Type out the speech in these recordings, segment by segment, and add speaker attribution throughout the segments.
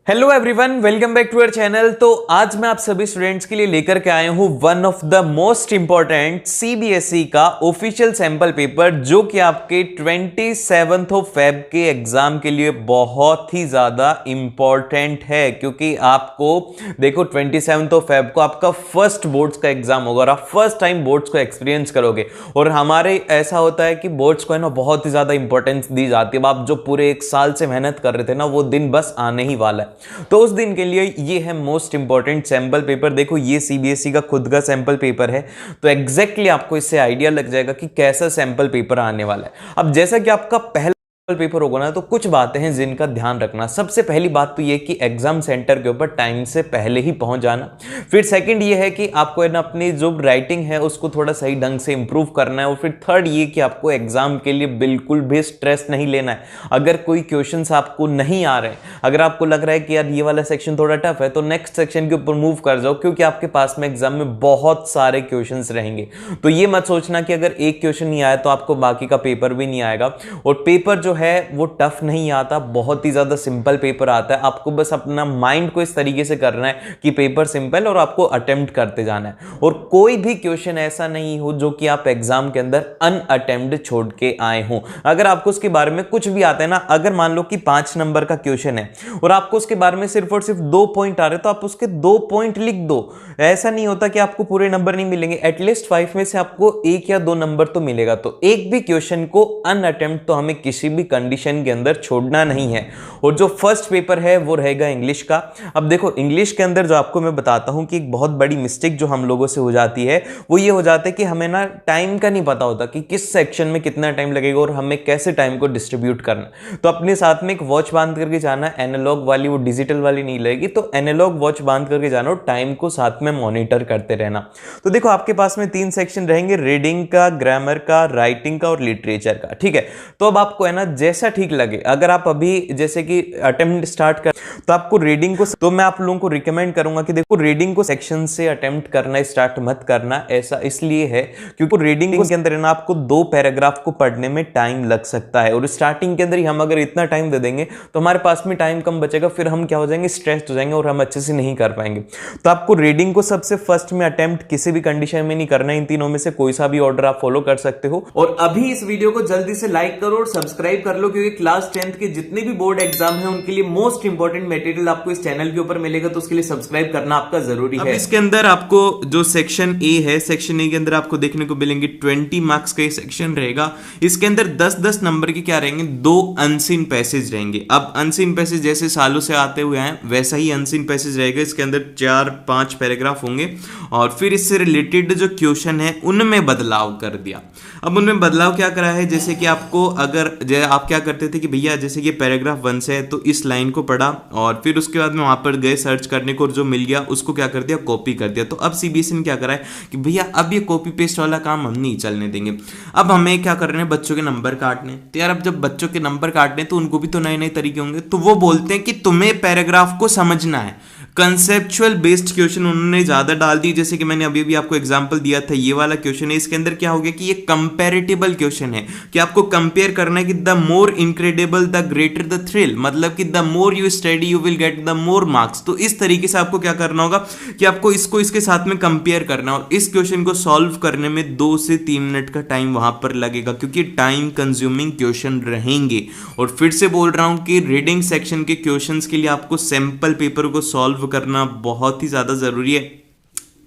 Speaker 1: Hello everyone, welcome back to our channel. तो आज मैं आप सभी स्टूडेंट्स के लिए लेकर के आया हूं one of the most important CBSE का ऑफिशियल सैंपल पेपर, जो कि आपके 27 ऑफ फेब के एग्जाम के लिए बहुत ही ज्यादा इंपॉर्टेंट है। क्योंकि आपको देखो 27 ऑफ फेब को आपका फर्स्ट बोर्ड्स का एग्जाम होगा और आप फर्स्ट टाइम बोर्ड्स को एक्सपीरियंस करोगे। और हमारे ऐसा होता है कि बोर्ड्स को है ना बहुत ही ज्यादा इंपॉर्टेंस दी जाती है। अब आप जो पूरे एक साल से मेहनत कर रहे थे ना, वो दिन बस आने ही वाला है। तो उस दिन के लिए ये है मोस्ट इंपॉर्टेंट सैंपल पेपर। देखो ये सीबीएसई का खुद का सैंपल पेपर है, तो एग्जैक्टली आपको इससे आइडिया लग जाएगा कि कैसा सैंपल पेपर आने वाला है। अब जैसा कि आपका पहला पेपर होगा ना, तो कुछ बातें हैं जिनका ध्यान रखना। सबसे पहली बात तो ये कि एग्जाम सेंटर के ऊपर टाइम से पहले ही पहुंच जाना। फिर सेकंड ये है कि आपको है ना अपनी जो राइटिंग है उसको थोड़ा सही ढंग से इंप्रूव करना है। और फिर थर्ड ये कि आपको एग्जाम के लिए बिल्कुल भी स्ट्रेस नहीं लेना है। अगर कोई क्वेश्चंस आपको नहीं आ रहे हैं, अगर आपको लग रहा है कि यार ये वाला सेक्शन थोड़ा टफ है, तो नेक्स्ट सेक्शन के ऊपर मूव कर जाओ, क्योंकि आपके पास में एग्जाम में बहुत सारे क्वेश्चंस रहेंगे। तो ये मत सोचना कि अगर एक क्वेश्चन नहीं आया तो आपको बाकी का पेपर भी नहीं आएगा। और पेपर जो है वो टफ नहीं आता, बहुत ही ज्यादा सिंपल पेपर आता है। आपको बस अपना माइंड को इस तरीके से करना है कि पेपर सिंपल और आपको अटेम्प्ट करते जाना है। और कोई भी क्वेश्चन ऐसा नहीं हो जो कि आप एग्जाम के अंदर अनअटेम्प्ट छोड़ के आए हो। अगर आपको उसके बारे में कुछ भी आता है ना, अगर मान लो कि 5 नंबर का क्वेश्चन है और आपको उसके बारे में सिर्फ और सिर्फ 2 पॉइंट आ रहे, तो आप उसके 2 पॉइंट लिख दो। ऐसा नहीं होता कि आपको पूरे नंबर नहीं मिलेंगे, एटलीस्ट 5 में से आपको 1 या 2 नंबर तो मिलेगा। तो एक भी क्वेश्चन को अनअटेम्प्ट तो हमें किसी भी कंडीशन के अंदर छोड़ना नहीं है। और जो फर्स्ट पेपर है वो रहेगा इंग्लिश का। अब देखो इंग्लिश के अंदर जो आपको मैं बताता हूं कि एक बहुत बड़ी मिस्टेक जो हम लोगों से हो जाती है वो ये हो जाता है कि हमें ना टाइम का नहीं पता होता कि किस सेक्शन में कितना टाइम लगेगा और हमें कैसे टाइम को डिस्ट्रीब्यूट करना। तो अपने साथ में एक वॉच बांध करके जाना, एनालॉग वाली, वो डिजिटल वाली नहीं लगेगी। तो एनालॉग वॉच बांध करके जाना और टाइम को साथ में मॉनिटर करते रहना। तो देखो आपके पास में 3 सेक्शन रहेंगे, रीडिंग का, ग्रामर का, राइटिंग का और लिटरेचर का। ठीक है, तो अब आपको है ना जैसा ठीक लगे, अगर आप अभी जैसे कि अटेम्प्ट स्टार्ट कर, तो आपको रीडिंग को, तो मैं आप लोगों को रिकमेंड करूंगा कि देखो रीडिंग को सेक्शन से अटेम्प्ट करना स्टार्ट मत करना। ऐसा इसलिए है क्योंकि रीडिंग के अंदर है ना आपको 2 पैराग्राफ को पढ़ने में टाइम लग सकता है। और स्टार्टिंग के अंदर ही हम अगर इतना टाइम दे देंगे तो हमारे पास में टाइम कम बचेगा, फिर हम क्या हो जाएंगे, स्ट्रेस्ड हो जाएंगे और हम अच्छे से नहीं कर पाएंगे। तो आपको रीडिंग को सबसे फर्स्ट में अटेम्प्ट किसी भी कंडीशन में नहीं करना। इन तीनों में से कोई सा भी ऑर्डर आप फॉलो कर सकते हो। और अभी इस वीडियो को जल्दी से लाइक करो और सब्सक्राइब कर लो, क्योंकि क्लास 10th के जितने भी बोर्ड एग्जाम है उनके लिए मोस्ट इंपॉर्टेंट मटेरियल आपको इस चैनल के ऊपर मिलेगा। तो उसके लिए सब्सक्राइब करना आपका जरूरी है। इसके अंदर आपको जो सेक्शन ए है, सेक्शन ए के अंदर आपको देखने को मिलेंगे 20 मार्क्स का सेक्शन रहेगा। इसके अंदर 10-10 नंबर के क्या रहेंगे, 2 अनसीन पैसेज रहेंगे। अब अनसीन पैसेज जैसे सालों से आते हुए हैं वैसा ही अनसीन पैसेज रहेगा। इसके अंदर 4-5 पैराग्राफ होंगे और फिर इससे रिलेटेड जो क्वेश्चन है उनमें बदलाव कर दिया। अब उनमें बदलाव क्या करा है, जैसे कि आपको अगर आप क्या करते थे कि भैया जैसे कि पैराग्राफ 1 से है तो इस लाइन को पढ़ा और फिर उसके बाद में वहां पर गए सर्च करने को और जो मिल गया उसको क्या कर दिया, कॉपी कर दिया। तो अब सीबीएसई ने क्या करा है कि भैया अब ये कॉपी पेस्ट वाला काम हम नहीं चलने देंगे। अब हमें क्या करना है, बच्चों के नंबर काटने। तो यार अब जब बच्चों के नंबर काटने तो उनको भी तो नए नए तरीके होंगे। तो वो बोलते हैं कि तुम्हें पैराग्राफ को समझना है। कंसेप्चुअल बेस्ड क्वेश्चन उन्होंने ज्यादा डाल दी। जैसे कि मैंने अभी भी आपको एग्जांपल दिया था, ये वाला क्वेश्चन है। इसके अंदर क्या हो गया कि ये कंपैरेटिबल क्वेश्चन है कि आपको कंपेयर करना है कि the more incredible the greater the thrill, मतलब कि the more you study you will get the more marks. तो इस तरीके से आपको क्या करना होगा कि आपको इसको इसके साथ में कंपेयर करना है। और इस क्वेश्चन को सॉल्व करने में 2 से 3 मिनट का टाइम वहां पर लगेगा, क्योंकि टाइम कंज्यूमिंग क्वेश्चन रहेंगे। और फिर से बोल रहा हूं कि रीडिंग सेक्शन के क्वेश्चंस के लिए आपको सैंपल पेपर को सॉल्व करना बहुत ही ज्यादा जरूरी है।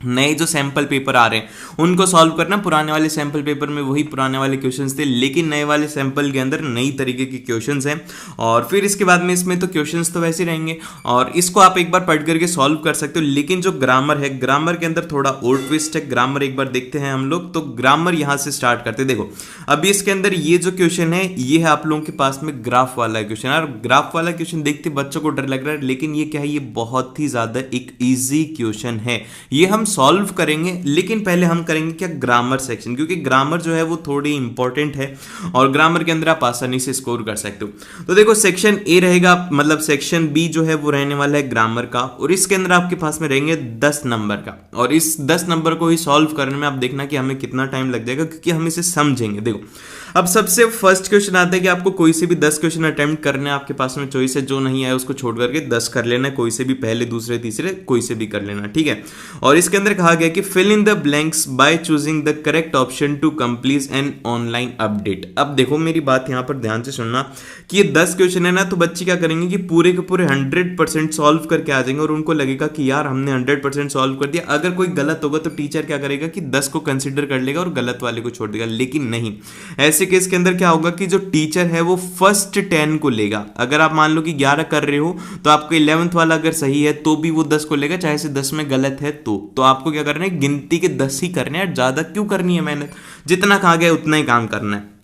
Speaker 1: नए जो सैंपल पेपर आ रहे हैं उनको सॉल्व करना। पुराने वाले सैंपल पेपर में वही पुराने वाले क्वेश्चंस थे, लेकिन नए वाले सैंपल के अंदर नई तरीके के क्वेश्चंस हैं। और फिर इसके बाद में इसमें तो क्वेश्चंस तो वैसे रहेंगे और इसको आप एक बार पढ़ करके सॉल्व कर सकते हो। लेकिन जो ग्रामर है, ग्रामर के अंदर थोड़ा और ट्विस्ट है। ग्रामर एक बार देखते हैं हम लोग। तो ग्रामर यहां से स्टार्ट करते हैं। देखो अभी इसके अंदर ये जो क्वेश्चन है ये है आप लोगों के पास में ग्राफ वाला क्वेश्चन। और ग्राफ वाला क्वेश्चन देखते बच्चों को डर लग रहा है, लेकिन ये क्या है, ये बहुत ही ज्यादा एक ईजी क्वेश्चन है। ये हम सॉल्व करेंगे, लेकिन पहले हम करेंगे क्या, ग्रामर सेक्शन, क्योंकि ग्रामर जो है वो थोड़ी इंपॉर्टेंट है और ग्रामर के अंदर आप आसानी से स्कोर कर सकते हो। तो देखो सेक्शन ए रहेगा, मतलब सेक्शन बी जो है वो रहने वाला है ग्रामर का, और इसके अंदर आपके पास में रहेंगे 10 नंबर का, और इस 10 नंबर को ही सॉल्व करने में आप देखना कि हमें कितना टाइम लग जाएगा, क्योंकि हम इसे समझेंगे। देखो अब सबसे फर्स्ट क्वेश्चन आता है कि आपको कोई से भी 10 क्वेश्चन अटेम्प्ट करने हैं, आपके पास में चॉइस है, जो नहीं आया उसको छोड़ करके 10 कर लेना है, कोई से भी पहले दूसरे तीसरे कोई से भी कर लेना, ठीक है। और इसके अंदर कहा गया कि fill in the blanks by choosing the correct option to complete an online update. अब देखो मेरी बात यहाँ पर ध्यान से सुनना कि ये 10 क्वेश्चन है ना, तो बच्चे क्या करेंगे कि पूरे के पूरे 100% सॉल्व करके आ जाएंगे, और उनको लगेगा कि यार हमने 100% सॉल्व कर दिया। अगर कोई गलत होगा तो टीचर क्या करेगा कि 10 को कंसिडर कर लेगा और गलत वाले को छोड़ देगा, लेकिन नहीं, ऐसे केस के अंदर क्या होगा कि जो टीचर है वो फर्स्ट 10 को लेगा। अगर आप मान लो कि 11 कर रहे हो तो आपको 11th वाला अगर सही है तो भी वो 10 को लेगा, चाहे से 10 में गलत है तो आपको क्या करना है, गिनती के 10 ही करने हैं, ज्यादा क्यों करनी है मेहनत, जितना कहा गया उतना ही काम करना है।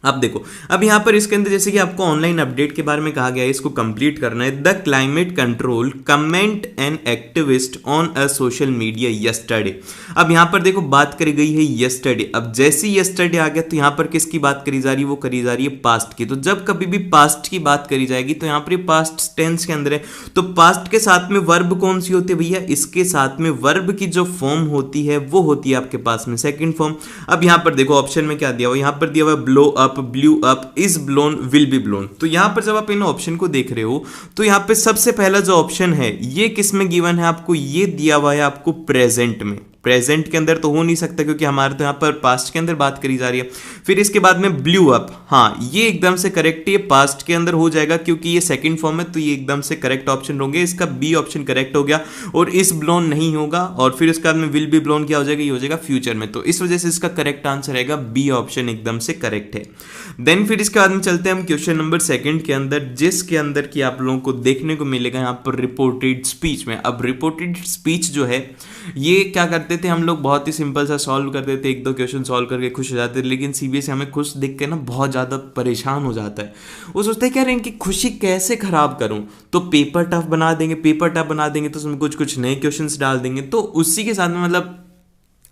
Speaker 1: अब देखो, अब यहां पर इसके अंदर जैसे कि आपको ऑनलाइन अपडेट के बारे में कहा गया है, इसको कंप्लीट करना है। The climate control comment an activist on a social media yesterday. अब यहां पर देखो बात करी गई है यस्टरडे, अब जैसे यस्टरडे आ गया तो यहां पर किसकी बात करी जा रही है, वो करी जा रही है पास्ट की। तो जब कभी भी पास्ट की बात करी जाएगी तो यहां पर पास्ट टेंस के अंदर है, तो पास्ट के साथ में वर्ब कौन सी होती है भैया, इसके साथ में वर्ब की जो फॉर्म होती है वो होती है आपके पास में सेकंड फॉर्म। अब यहां पर देखो ऑप्शन में क्या दिया हुआ, यहां पर दिया हुआ blow up, blew up, is blown, will be blown. तो यहां पर जब आप इन ऑप्शन को देख रहे हो तो यहां पे सबसे पहला जो ऑप्शन है ये किस में गिवन है आपको, ये दिया हुआ है आपको प्रेजेंट में। प्रेजेंट के अंदर तो हो नहीं सकता क्योंकि हमारे तो यहाँ पर पास्ट के अंदर बात करी जा रही है। फिर इसके बाद में ब्लू अप, हाँ ये एकदम से करेक्ट है, पास्ट के अंदर हो जाएगा क्योंकि ये सेकंड फॉर्म है, तो ये एकदम से करेक्ट ऑप्शन होंगे, इसका बी ऑप्शन करेक्ट हो गया, और इस ब्लोन नहीं होगा। और फिर इसके बाद में विल बी ब्लोन क्या हो जाएगा, ये हो जाएगा फ्यूचर में, तो इस वजह से इसका करेक्ट आंसर रहेगा बी ऑप्शन एकदम से करेक्ट है। देन फिर इसके बाद में चलते हैं हम क्वेश्चन नंबर सेकंड के अंदर, जिसके अंदर की आप लोगों को देखने को मिलेगा यहाँ पर रिपोर्टेड स्पीच में। अब रिपोर्टेड स्पीच जो है ये क्या करते थे हम लोग, बहुत ही सिंपल सा सॉल्व करते थे, एक दो क्वेश्चन सॉल्व करके खुश हो जाते थे, लेकिन सीबीएसई हमें खुश देख के ना बहुत ज़्यादा परेशान हो जाता है। वो सोचते हैं क्या रहे कि खुशी कैसे खराब करूं, तो पेपर टफ बना देंगे, पेपर टफ बना देंगे तो उसमें कुछ कुछ नए क्वेश्चंस डाल देंगे, तो उसी के साथ में मतलब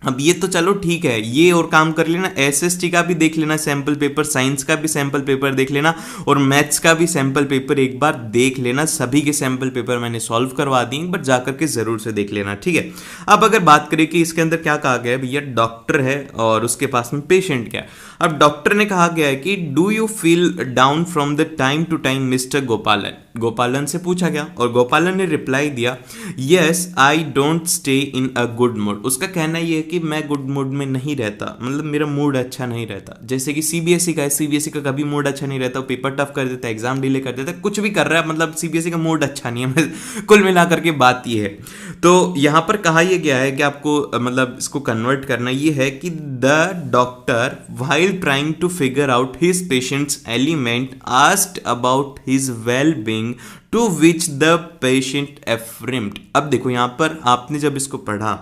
Speaker 1: अब ये तो चलो ठीक है, ये और काम कर लेना, एसएसटी का भी देख लेना सैंपल पेपर, साइंस का भी सैंपल पेपर देख लेना, और मैथ्स का भी सैंपल पेपर एक बार देख लेना। सभी के सैंपल पेपर मैंने सॉल्व करवा दिए, बट जाकर के जरूर से देख लेना, ठीक है। अब अगर बात करें कि इसके अंदर क्या कहा गया है भैया, डॉक्टर है और उसके पास में पेशेंट क्या है। अब डॉक्टर ने कहा गया है कि do you feel down from the time to time mister Gopalan. Gopalan से पूछा गया और गोपालन ने रिप्लाई दिया yes I don't stay in a good mood. उसका कहना यह है कि मैं गुड मूड में नहीं रहता, मतलब मेरा मूड अच्छा नहीं रहता। जैसे कि सीबीएसई का है, सीबीएसई का कभी मूड अच्छा नहीं रहता, पेपर टफ कर देता है, एग्जाम डिले कर देता है, कुछ भी कर रहा है, मतलब सीबीएसई का मूड अच्छा नहीं है। कुल मिलाकर के बात ये है। तो यहां पर कहा यह गया है कि आपको मतलब इसको कन्वर्ट करना ये है कि the doctor while trying to figure out his patient's ailment asked about his well-being to which the patient affirmed। अब देखो यहां पर आपने जब इसको पढ़ा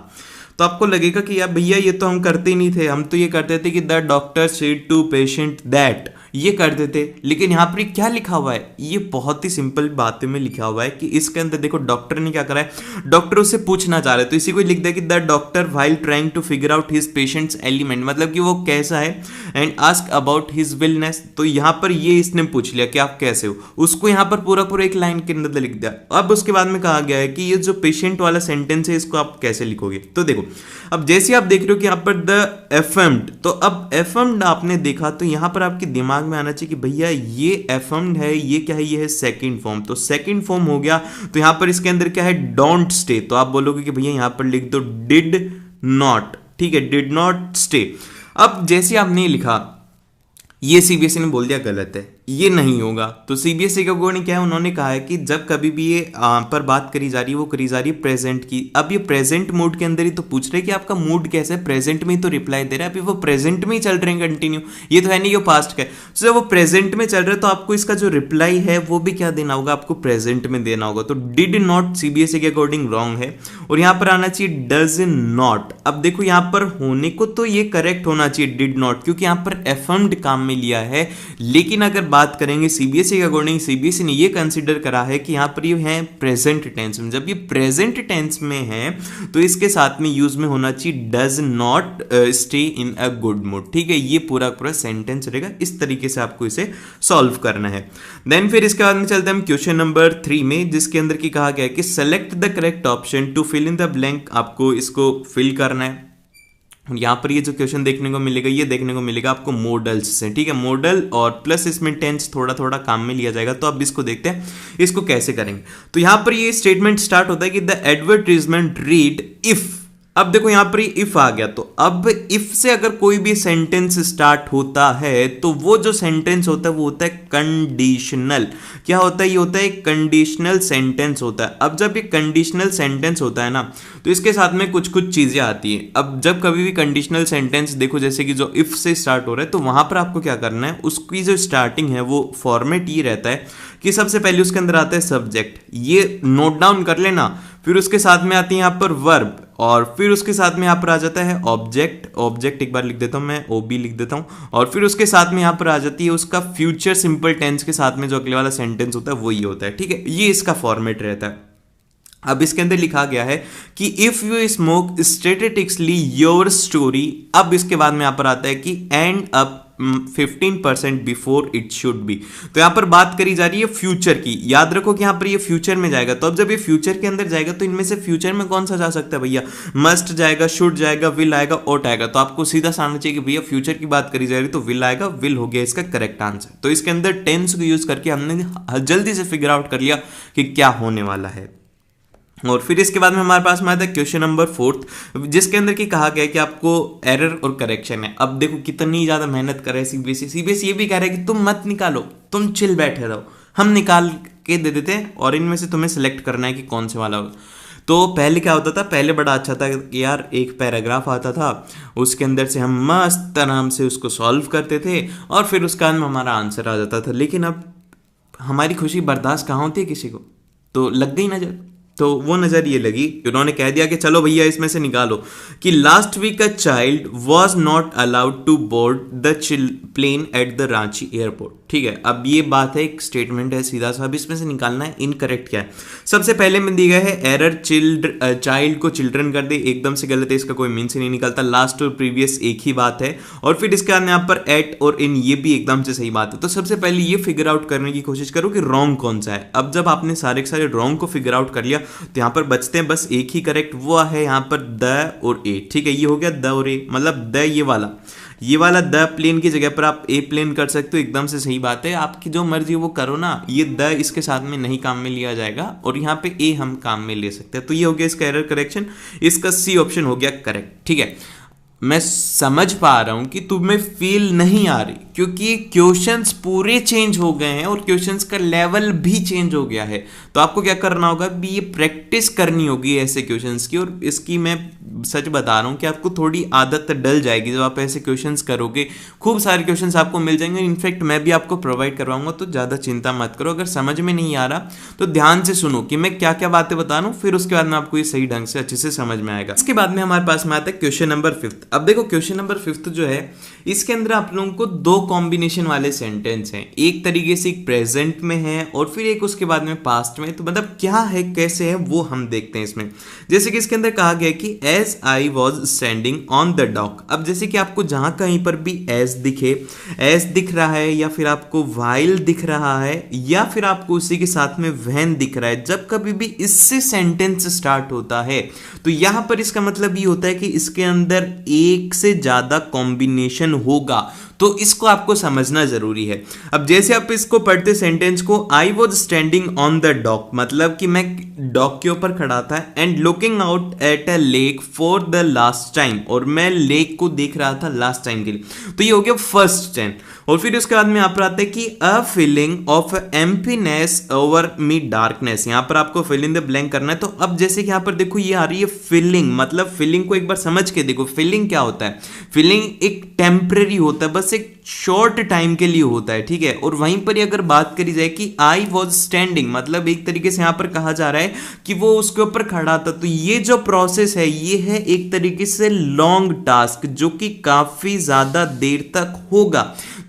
Speaker 1: तो आपको लगेगा कि यार भैया ये तो हम करते ही नहीं थे, हम तो ये करते थे कि the doctor said to patient that, ये करते थे। लेकिन यहाँ पर क्या लिखा हुआ है, ये बहुत ही सिंपल बातें में लिखा हुआ है कि इसके अंदर देखो डॉक्टर ने क्या करा है, डॉक्टर उससे पूछना चाह रहे तो इसी को लिख दिया कि the doctor while trying to figure out his patients element, मतलब कि वो कैसा है, and ask about his wellness. तो यहाँ पर ये इसने पूछ लिया कि आप कैसे हो, उसको यहाँ पर पूरा पूरा एक लाइन के अंदर लिख दिया। अब उसके बाद में कहा गया है कि ये जो पेशेंट वाला सेंटेंस है इसको आप कैसे लिखोगे। तो देखो अब जैसे आप देख रहे हो कि यहाँ पर द एफर्म्ड, तो अब एफर्म्ड आपने देखा तो यहाँ पर आपके दिमाग में आना चाहिए कि भैया ये एफर्म्ड है, ये क्या है, ये है सेकंड फॉर्म। तो सेकंड फॉर्म हो गया, तो यहाँ पर इसके अंदर क्या है, डोंट स्टे। तो आप बोलोगे कि भैया यहाँ पर लिख दो डिड नॉट, ठीक है, डिड नॉट स्टे। अब जैसे आपने लिखा ये सीबीएसई ने बोल दिया गलत है, ये नहीं होगा। तो सीबीएसई का अकॉर्डिंग क्या है, उन्होंने कहा है कि जब कभी भी ये पर बात करी जा रही है वो करी जा रही है प्रेजेंट की। अब ये प्रेजेंट मूड के अंदर ही तो पूछ रहे हैं कि आपका मूड कैसा है, प्रेजेंट में ही तो रिप्लाई दे रहा है, अभी वो प्रेजेंट में ही चल रहे हैं कंटिन्यू, ये तो है नहीं ये पास्ट का है। तो जब वो प्रेजेंट में चल रहे हैं तो आपको इसका जो रिप्लाई है वो भी क्या देना होगा, आपको प्रेजेंट में देना होगा। तो डिड नॉट सीबीएसई के अकॉर्डिंग रॉन्ग है, और यहाँ पर आना चाहिए डज नॉट। अब देखो यहाँ पर होने को तो ये करेक्ट होना चाहिए डिड नॉट, क्योंकि यहाँ पर एफर्म्ड काम में लिया है, लेकिन अगर बात करेंगे सीबीएसई के अकॉर्डिंग, सीबीएसई ने ये कंसिडर करा है कि यहाँ पर ये है प्रेजेंट टेंस में। जब ये प्रेजेंट टेंस में है तो इसके साथ में यूज में होना चाहिए does not stay in a good mood. ठीक है, ये पूरा पूरा सेंटेंस रहेगा। इस तरीके से आपको इसे सॉल्व करना है। देन फिर इसके बाद में चलते हैं हम क्वेश्चन नंबर 3 में, जिसके अंदर की कहा गया है कि select the correct option to fill in the blank. आपको इसको फिल करना है। यहाँ पर ये जो क्वेश्चन देखने को मिलेगा, ये देखने को मिलेगा आपको मॉडल्स से। ठीक है, मॉडल और प्लस इसमें टेंस थोड़ा थोड़ा काम में लिया जाएगा। तो अब इसको देखते हैं इसको कैसे करेंगे। तो यहाँ पर ये स्टेटमेंट स्टार्ट होता है कि द एडवर्टीजमेंट रीड इफ। अब देखो यहाँ पर इफ आ गया, तो अब इफ से अगर कोई भी सेंटेंस स्टार्ट होता है तो वो जो सेंटेंस होता है वो होता है कंडीशनल। क्या होता है? ये होता है कंडीशनल सेंटेंस होता है। अब जब ये कंडीशनल सेंटेंस होता है ना, तो इसके साथ में कुछ कुछ चीजें आती हैं। अब जब कभी भी कंडीशनल सेंटेंस देखो, जैसे कि जो इफ से स्टार्ट हो रहा है, तो वहां पर आपको क्या करना है, उसकी जो स्टार्टिंग है वो फॉर्मेट ये रहता है कि सबसे पहले उसके अंदर आता है सब्जेक्ट, ये नोट डाउन कर लेना। फिर उसके साथ में आती है यहाँ पर वर्ब, और फिर उसके साथ में यहाँ पर आ जाता है ऑब्जेक्ट। ऑब्जेक्ट एक बार लिख देता हूँ मैं, ओबी लिख देता हूँ। और फिर उसके साथ में यहाँ पर आ जाती है उसका फ्यूचर सिंपल टेंस के साथ में जो अगले वाला सेंटेंस होता है वो ये होता है। ठीक है, ये इसका फॉर्मेट रहता है। अब इसके अंदर लिखा गया है कि if you smoke statistically your story. अब इसके बाद में यहाँ पर आता है कि and up 15% before it should be. तो यहां पर बात करी जा रही है फ्यूचर की। याद रखो कि यहां पर ये फ्यूचर में जाएगा। तो अब जब ये फ्यूचर के अंदर जाएगा तो इनमें से फ्यूचर में कौन सा जा सकता है भैया? मस्ट जाएगा, शुड जाएगा, विल आएगा, ओट आएगा। तो आपको सीधा आना चाहिए कि भैया फ्यूचर की बात करी जा रही है तो विल आएगा, विल हो गया इसका करेक्ट आंसर। तो इसके अंदर टेंस को यूज करके हमने जल्दी से फिगर आउट कर लिया कि क्या होने वाला है। और फिर इसके बाद में हमारे पास में आता है क्वेश्चन नंबर 4, जिसके अंदर की कहा गया है कि आपको एरर और करेक्शन है। अब देखो कितनी ज्यादा मेहनत कर रहे हैं सीबीएसई ये भी कह रहा है कि तुम मत निकालो, तुम चिल बैठे रहो, हम निकाल के दे देते हैं और इनमें से तुम्हें सिलेक्ट करना है कि कौन से वाला होगा। तो पहले क्या होता था, पहले बड़ा अच्छा था कि यार एक पैराग्राफ आता था, उसके अंदर से हम मस्त आराम से उसको सॉल्व करते थे और फिर उसके बाद में हमारा आंसर आ जाता था। लेकिन अब हमारी खुशी बर्दाश्त कहाँ होती है किसी को, तो लग गई नजर। तो वो नजर ये लगी, उन्होंने कह दिया कि चलो भैया इसमें से निकालो कि last week a child was not allowed to board the plane at the Ranchi airport. ठीक है, अब ये बात है, एक स्टेटमेंट है सीधा सा। अब इसमें से निकालना है इनकरेक्ट क्या है। सबसे पहले में दी गया है एरर चाइल्ड को चिल्ड्रन कर दे, एकदम से गलत है, इसका कोई मीन से नहीं निकलता। लास्ट और प्रीवियस एक ही बात है। और फिर इसके बाद यहाँ पर एट और इन, ये भी एकदम से सही बात है। तो सबसे पहले ये फिगर आउट करने की कोशिश करो कि रॉन्ग कौन सा है। अब जब आपने सारे के सारे रॉन्ग को फिगर आउट कर लिया तो यहाँ पर बचते हैं बस एक ही करेक्ट, वो है यहाँ पर द और ए। ठीक है, ये हो गया द और ए, मतलब द ये वाला द प्लेन की जगह पर आप ए प्लेन कर सकते हो, एकदम से सही बात है। आपकी जो मर्जी वो करो ना, ये द इसके साथ में नहीं काम में लिया जाएगा और यहाँ पे ए हम काम में ले सकते हैं। तो ये हो गया इसका एरर करेक्शन, इसका सी ऑप्शन हो गया करेक्ट। ठीक है, मैं समझ पा रहा हूं कि तुम्हें फील नहीं आ रही, क्योंकि क्वेश्चंस पूरे चेंज हो गए हैं और क्वेश्चंस का लेवल भी चेंज हो गया है। तो आपको क्या करना होगा, भी ये प्रैक्टिस करनी होगी ऐसे क्वेश्चंस की। और इसकी मैं सच बता रहा हूं कि आपको थोड़ी आदत डल जाएगी जब आप ऐसे क्वेश्चंस करोगे। खूब सारे क्वेश्चंस आपको मिल जाएंगे, इनफैक्ट मैं भी आपको प्रोवाइड करवाऊंगा। तो ज़्यादा चिंता मत करो। अगर समझ में नहीं आ रहा तो ध्यान से सुनो कि मैं क्या क्या बातें बता रहा हूँ, फिर उसके बाद में आपको ये सही ढंग से अच्छे से समझ में आएगा। इसके बाद में हमारे पास में आता है क्वेश्चन नंबर 5। अब देखो क्वेश्चन नंबर 5 जो है, इसके अंदर आप लोगों को दो कॉम्बिनेशन वाले सेंटेंस हैं। एक तरीके से एक प्रेजेंट में है और फिर एक उसके बाद में पास्ट में। तो मतलब क्या है, कैसे है, वो हम देखते हैं इसमें। जैसे कि इसके अंदर कहा गया कि as I was standing on the dock. अब जैसे कि आपको जहां कहीं पर भी एज दिखे, एज दिख रहा है, या फिर आपको वाइल दिख रहा है, या फिर आपको उसी के साथ में व्हेन दिख रहा है, जब कभी भी इससे सेंटेंस स्टार्ट होता है तो यहां पर इसका मतलब ये होता है कि इसके अंदर एक से ज्यादा कॉम्बिनेशन होगा। तो इसको आपको समझना जरूरी है। अब जैसे आप इसको पढ़ते सेंटेंस को, I was standing on the dock, मतलब कि मैं डॉक के ऊपर खड़ा था, and looking out at a lake for the last time, और मैं लेक को देख रहा था लास्ट टाइम के लिए। तो ये हो गया फर्स्ट टेंस। और फिर उसके बाद में यहाँ पर आता है कि a feeling of emptiness over me darkness. यहाँ पर आपको फिल इन द ब्लैंक करना है। तो अब जैसे कि यहाँ पर देखो ये आ रही है फीलिंग, मतलब फीलिंग को एक बार समझ के देखो, फीलिंग क्या होता है। फीलिंग एक टेम्परेरी होता है, बस एक शॉर्ट टाइम के लिए होता है, ठीक है। और वहीं पर ही अगर बात करी जाए कि आई वॉज स्टैंडिंग, मतलब एक तरीके से यहां पर कहा जा रहा है कि वो उसके ऊपर खड़ा था, तो ये जो प्रोसेस है ये है एक तरीके से लॉन्ग टास्क जो कि काफी ज्यादा देर तक होगा।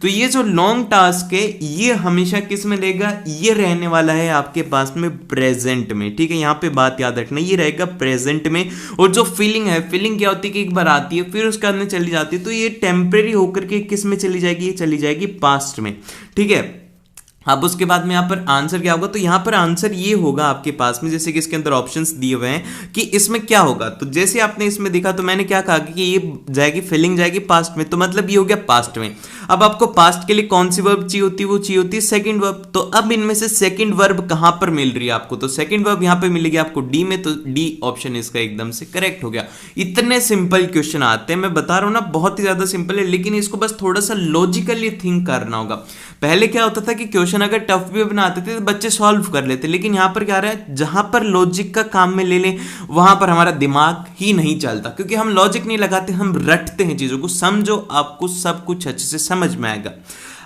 Speaker 1: तो ये जो लॉन्ग टास्क है ये हमेशा किस में रहेगा, ये रहने वाला है आपके पास में प्रेजेंट में, ठीक है। यहाँ पे बात याद रखना, ये रहेगा प्रेजेंट में। और जो फीलिंग है, फीलिंग क्या होती है कि एक बार आती है फिर उसके अंदर चली जाती है, तो ये टेम्परेरी होकर के किस में चली जाएगी, ये चली जाएगी पास्ट में, ठीक है। अब उसके बाद में यहाँ पर आंसर क्या होगा, तो यहाँ पर आंसर ये होगा आपके पास में, जैसे कि इसके अंदर ऑप्शंस दिए हुए हैं कि इसमें क्या होगा। तो जैसे आपने इसमें देखा तो मैंने क्या कहा कि ये जाएगी, फीलिंग जाएगी पास्ट में, तो मतलब ये हो गया पास्ट में। अब आपको पास्ट के लिए कौन सी वर्ब चाहिए होती है, वो चाहिए होती है सेकंड वर्ब। तो अब इनमें से सेकंड वर्ब कहां पर मिल रही है आपको, तो सेकंड वर्ब यहां पे मिलेगी आपको डी में, तो डी ऑप्शन इसका एकदम से करेक्ट हो गया। इतने सिंपल क्वेश्चन आते हैं, मैं बता रहा हूं ना, बहुत ही ज्यादा सिंपल है, लेकिन इसको बस थोड़ा सा लॉजिकली थिंक करना होगा। पहले क्या होता था कि क्वेश्चन अगर टफ भी बनाते थे तो बच्चे सॉल्व कर लेते, लेकिन यहां पर क्या रहा है, जहां पर लॉजिक का काम में ले लें वहां पर हमारा दिमाग ही नहीं चलता, क्योंकि हम लॉजिक नहीं लगाते, हम रटते हैं चीजों को। समझो, आपको सब कुछ अच्छे से समझ में आएगा।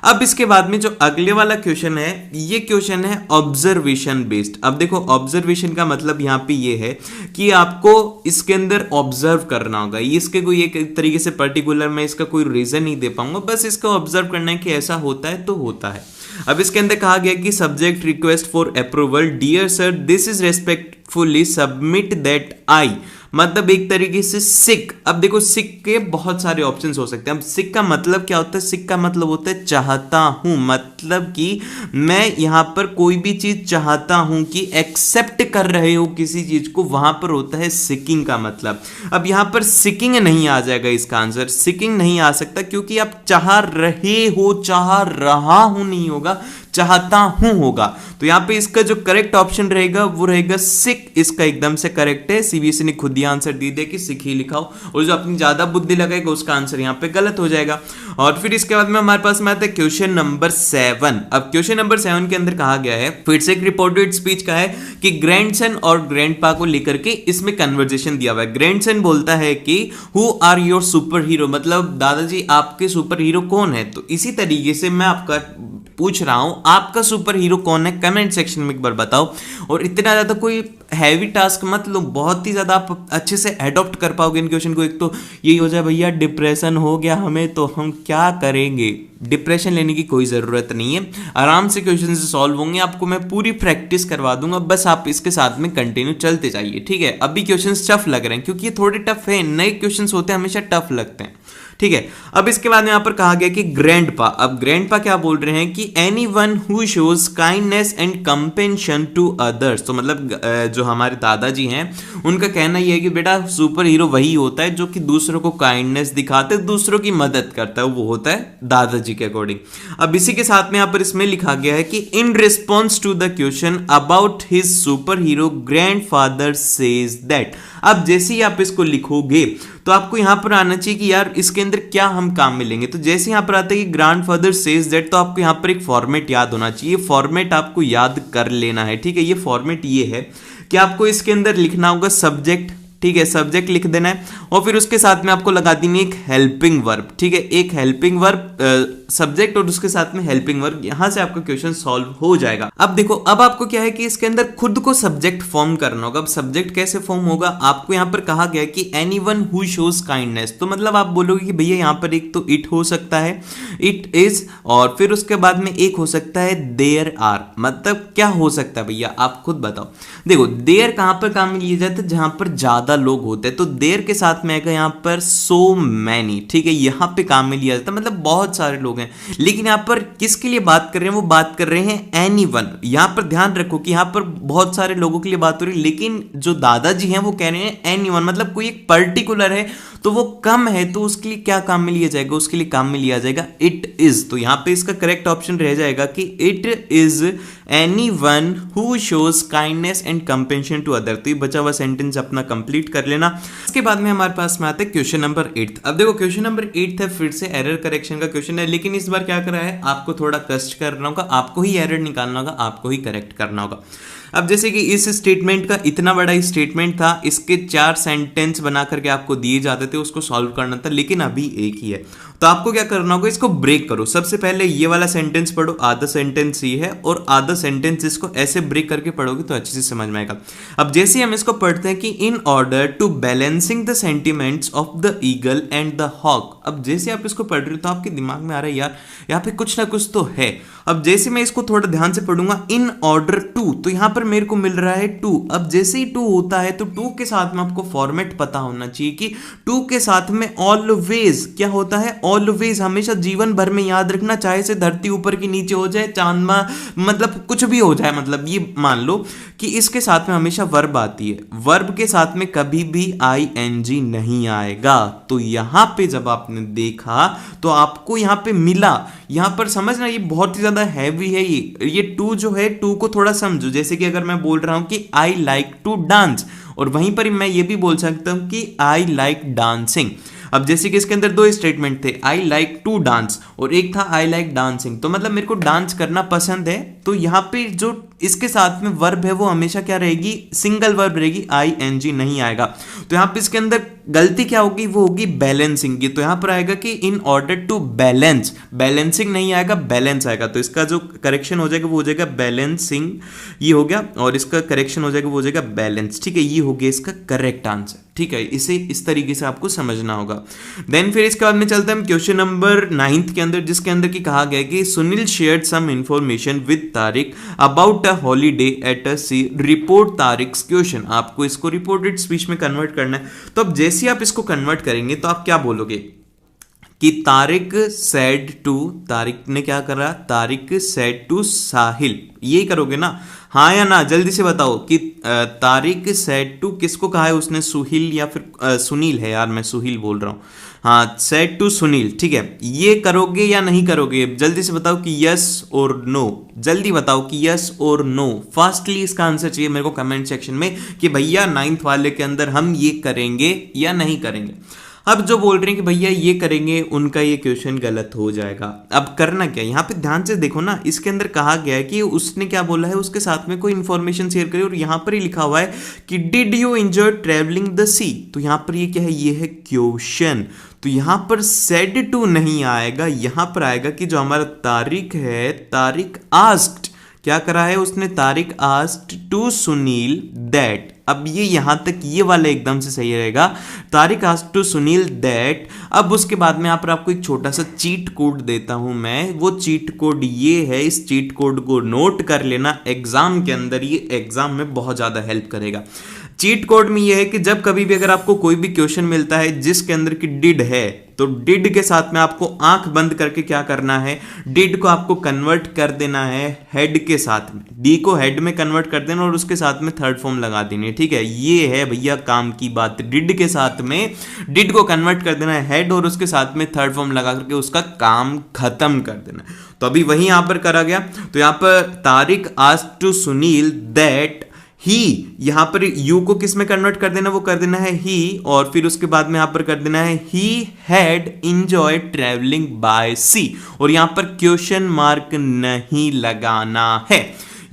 Speaker 1: अब इसके बाद में जो अगले वाला क्वेश्चन है, ये क्वेश्चन है ऑब्जर्वेशन बेस्ड। अब देखो, ऑब्जर्वेशन का मतलब यहां पे ये है कि आपको इसके अंदर ऑब्जर्व करना होगा। इसके कोई एक तरीके से पर्टिकुलर मैं इसका कोई रीजन नहीं दे पाऊंगा, बस इसको ऑब्जर्व करना है कि ऐसा होता है तो होता है। अब इसके अंदर कहा गया कि subject request for approval, dear sir this is respectfully submit that I, मतलब एक तरीके से सिक। अब देखो, सिक के बहुत सारे ऑप्शंस हो सकते हैं। अब सिक का मतलब क्या होता है, सिक का मतलब होता है चाहता हूं, मतलब कि मैं यहां पर कोई भी चीज चाहता हूं कि एक्सेप्ट कर रहे हो किसी चीज को, वहां पर होता है सिकिंग का मतलब। अब यहां पर सिकिंग नहीं आ जाएगा इसका आंसर, सिकिंग नहीं आ सकता, क्योंकि आप चाह रहे हो, चाह रहा हूं नहीं होगा, चाहता हूं होगा। तो यहां पे इसका जो करेक्ट ऑप्शन रहेगा वो रहेगा सिक, इसका एकदम से करेक्ट है। सीबीएसई ने खुद ही आंसर दी दे कि सिक ही लिखाओ, और जो अपनी ज्यादा बुद्धि लगाएगा उसका आंसर यहां पे गलत हो जाएगा। और फिर इसके बाद में हमारे पास में आता है क्वेश्चन नंबर 7। अब क्वेश्चन नंबर 7 के अंदर कहा गया है, फिर से एक रिपोर्टेड स्पीच का है कि ग्रैंडसन और ग्रैंडपा को लेकर के इसमें कन्वर्सेशन दिया हुआ है। ग्रैंडसन बोलता है कि who are your super hero, मतलब दादाजी आपके सुपर हीरो कौन है। तो इसी तरीके से मैं आपका पूछ रहा हूं, आपका सुपर हीरो कौन है, कमेंट सेक्शन में एक बार बताओ। और इतना ज्यादा कोई हैवी टास्क मत लो, बहुत ही ज्यादा आप अच्छे से एडॉप्ट कर पाओगे इन क्वेश्चन को। एक तो यही हो जाए भैया डिप्रेशन हो गया हमें तो हम क्या करेंगे, डिप्रेशन लेने की कोई जरूरत नहीं है, आराम से क्वेश्चन से सॉल्व होंगे। आपको मैं पूरी प्रैक्टिस करवा दूंगा, बस आप इसके साथ में कंटिन्यू चलते जाइए, ठीक है। अभी क्वेश्चंस टफ लग रहे हैं क्योंकि ये थोड़े टफ है, नए क्वेश्चंस होते हैं हमेशा टफ लगते हैं, ठीक है। अब इसके बाद में यहां पर कहा गया कि ग्रैंडपा, अब ग्रैंडपा क्या बोल रहे हैं कि anyone who shows kindness and compassion to others. तो मतलब जो हमारे दादाजी हैं उनका कहना यह है कि बेटा सुपर हीरो वही होता है जो कि दूसरों को काइंडनेस दिखाते, दूसरों की मदद करता है, वो होता है दादाजी के अकॉर्डिंग। अब इसी के साथ में यहां पर इसमें लिखा गया है कि in response to the question about his super hero grandfather says that. अब जैसे ही आप इसको लिखोगे तो आपको यहां पर आना चाहिए कि यार इसके अंदर क्या हम काम में लेंगे। तो जैसे यहां पर आता है कि ग्रैंडफादर सेज दैट, तो आपको यहां पर एक फॉर्मेट याद होना चाहिए, फॉर्मेट आपको याद कर लेना है, ठीक है। ये फॉर्मेट ये है कि आपको इसके अंदर लिखना होगा सब्जेक्ट, ठीक है, सब्जेक्ट लिख देना है, और फिर उसके साथ में आपको लगा देनी एक हेल्पिंग वर्ब, ठीक है, एक हेल्पिंग वर्ब सब्जेक्ट और उसके साथ में हेल्पिंग वर्ब, यहां से आपका क्वेश्चन सॉल्व हो जाएगा। अब देखो, अब आपको क्या है कि इसके अंदर खुद को सब्जेक्ट फॉर्म करना होगा। अब सब्जेक्ट कैसे फॉर्म होगा, आपको यहां पर कहा गया कि एनीवन हु शोज काइंडनेस, तो मतलब आप बोलोगे कि भैया यहां पर एक तो इट हो सकता है, इट इज, और फिर उसके बाद में एक हो सकता है देयर आर। मतलब क्या हो सकता है भैया, आप खुद बताओ। देखो, देयर कहां पर काम में लिया जाता है, जहां पर ज्यादा लोग होते हैं, तो देयर के साथ में आएगा यहां पर सो मैनी, ठीक है, यहां पे काम में लिया जाता है, मतलब बहुत सारे लोग हैं। लेकिन यहां पर किसके लिए बात कर रहे हैं, वो बात कर रहे हैं एनीवन। यहां पर ध्यान रखो कि यहां पर बहुत सारे लोगों के लिए बात हो रही है, लेकिन जो दादाजी हैं वो कह रहे हैं एनीवन, मतलब कोई एक पर्टिकुलर है तो वो कम है, तो उसके लिए क्या काम में लिया जाएगा, उसके लिए काम में लिया जाएगा इट इज। तो यहां पे इसका करेक्ट ऑप्शन रह जाएगा कि it is anyone who shows kindness and compassion to other. तो ये बचा हुआ सेंटेंस अपना कंप्लीट कर लेना। इसके बाद में हमारे पास में आता है क्वेश्चन नंबर 8। अब देखो, क्वेश्चन नंबर 8 है, फिर से एरर करेक्शन का क्वेश्चन है, लेकिन इस बार क्या करा है, आपको थोड़ा कष्ट करना होगा, आपको ही एरर निकालना होगा, आपको ही करेक्ट करना होगा। अब जैसे कि इस स्टेटमेंट का इतना बड़ा स्टेटमेंट था, इसके 4 सेंटेंस बना करके आपको दिए जाते थे, उसको सॉल्व करना था, लेकिन अभी एक ही है। तो आपको क्या करना होगा, इसको ब्रेक करो। सबसे पहले ये वाला सेंटेंस पढ़ो, आधा सेंटेंस ये है और आधा सेंटेंस इसको ऐसे ब्रेक करके पढ़ोगे तो अच्छे से समझ में आएगा। अब जैसे हम इसको पढ़ते हैं कि in order to balancing the sentiments of the eagle and the hawk. अब जैसे आप इसको पढ़ रहे हो तो आपके दिमाग में आ रहा है यार यहाँ पे कुछ ना कुछ तो है। अब जैसे मैं इसको थोड़ा ध्यान से पढ़ूंगा, इन ऑर्डर टू, तो यहां पर मेरे को मिल रहा है टू। अब जैसे ही टू होता है तो टू के साथ में आपको फॉर्मेट पता होना चाहिए कि टू के साथ में ऑलवेज क्या होता है, ऑलवेज, हमेशा, जीवन भर में याद रखना, चाहे से धरती ऊपर की नीचे हो जाए, चांद मतलब कुछ भी हो जाए, मतलब ये मान लो कि इसके साथ में हमेशा वर्ब आती है, वर्ब के साथ में कभी भी आईएनजी नहीं आएगा। तो यहां पे जब आपने देखा तो आपको यहां पे मिला, यहां पर समझना ये बहुत ही ज्यादा हैवी है। ये टू जो है, टू को थोड़ा समझो। जैसे कि अगर मैं बोल रहा हूं कि आई लाइक टू डांस, और वहीं पर मैं ये भी बोल सकता हूं कि आई लाइक डांसिंग। अब जैसे कि इसके अंदर दो स्टेटमेंट थे, आई लाइक टू डांस और एक था आई लाइक डांसिंग, तो मतलब मेरे को डांस करना पसंद है। तो यहाँ पे जो इसके साथ में वर्ब है वो हमेशा क्या रहेगी, सिंगल वर्ब रहेगी, आईएनजी नहीं आएगा। तो यहाँ पे इसके अंदर गलती क्या होगी, वो होगी बैलेंसिंग की। तो यहाँ पर आएगा कि in order to balance, balancing नहीं आएगा, बैलेंस आएगा। तो इसका जो करेक्शन हो जाएगा वो हो जाएगा बैलेंसिंग, ये हो गया, और इसका करेक्शन हो जाएगा वो हो जाएगा बैलेंस। ठीक है, ये हो गया इसका करेक्ट आंसर। ठीक है, इसे इस तरीके से आपको समझना होगा। देन फिर इसके बाद में चलते हैं हम क्वेश्चन नंबर 9 के अंदर, जिसके अंदर की कहा गया कि Sunil shared some information with Tariq about a holiday at a sea, report Tariq's question. आपको इसको रिपोर्टेड स्पीच में कन्वर्ट करना है। तो अब जैसे आप इसको कन्वर्ट करेंगे तो आप क्या बोलोगे कि तारिक सेड टू, तारिक ने क्या करा, तारिक सेड टू साहिल, यही करोगे ना, हाँ या ना, जल्दी से बताओ कि तारिक सेड टू किसको कहा है उसने, सुहिल या फिर सुनील है यार, मैं सुहिल बोल रहा हूँ, हाँ, सेड टू सुनील। ठीक है, ये करोगे या नहीं करोगे, जल्दी से बताओ कि यस और नो, जल्दी बताओ कि यस और नो। फास्टली इसका आंसर चाहिए मेरे को कमेंट सेक्शन में कि भैया 9th वाले के अंदर हम ये करेंगे या नहीं करेंगे। अब जो बोल रहे हैं कि भैया ये करेंगे, उनका ये क्वेश्चन गलत हो जाएगा। अब करना क्या, यहाँ पे ध्यान से देखो ना, इसके अंदर कहा गया है कि उसने क्या बोला है, उसके साथ में कोई इंफॉर्मेशन शेयर करी, और यहाँ पर ही लिखा हुआ है कि did you enjoy travelling the sea. तो यहाँ पर ये क्या है, ये है क्वेश्चन। तो यहाँ पर सेड टू नहीं आएगा, यहाँ पर आएगा कि जो हमारा तारिक है, तारिक आस्क्ड, क्या करा है उसने, Tariq asked to Sunil that. अब ये यहां तक ये वाला एकदम से सही रहेगा, Tariq asked to Sunil that. अब उसके बाद में यहाँ पर आपको एक छोटा सा चीट कोड देता हूं मैं, वो चीट कोड ये है, इस चीट कोड को नोट कर लेना एग्जाम के अंदर, ये एग्जाम में बहुत ज्यादा हेल्प करेगा। चीट कोड में ये है कि जब कभी भी अगर आपको कोई भी क्वेश्चन मिलता है जिसके अंदर की डिड है, तो डिड के साथ में आपको आंख बंद करके क्या करना है, डिड को आपको कन्वर्ट कर देना है हेड के साथ में, डी को हेड में कन्वर्ट कर देना और उसके साथ में थर्ड फॉर्म लगा देनी है। ठीक है, ये है भैया काम की बात, डिड के साथ में डिड को कन्वर्ट कर देना है हेड और उसके साथ में थर्ड फॉर्म लगा करके उसका काम खत्म कर देना। तो अभी वही यहां पर करा गया। तो यहां पर Tariq asked to Sunil that ही, यहां पर यू को किस में कन्वर्ट कर देना, वो कर देना है ही, और फिर उसके बाद में यहां पर कर देना है he had enjoy travelling by sea, और यहां पर क्वेश्चन मार्क नहीं लगाना है।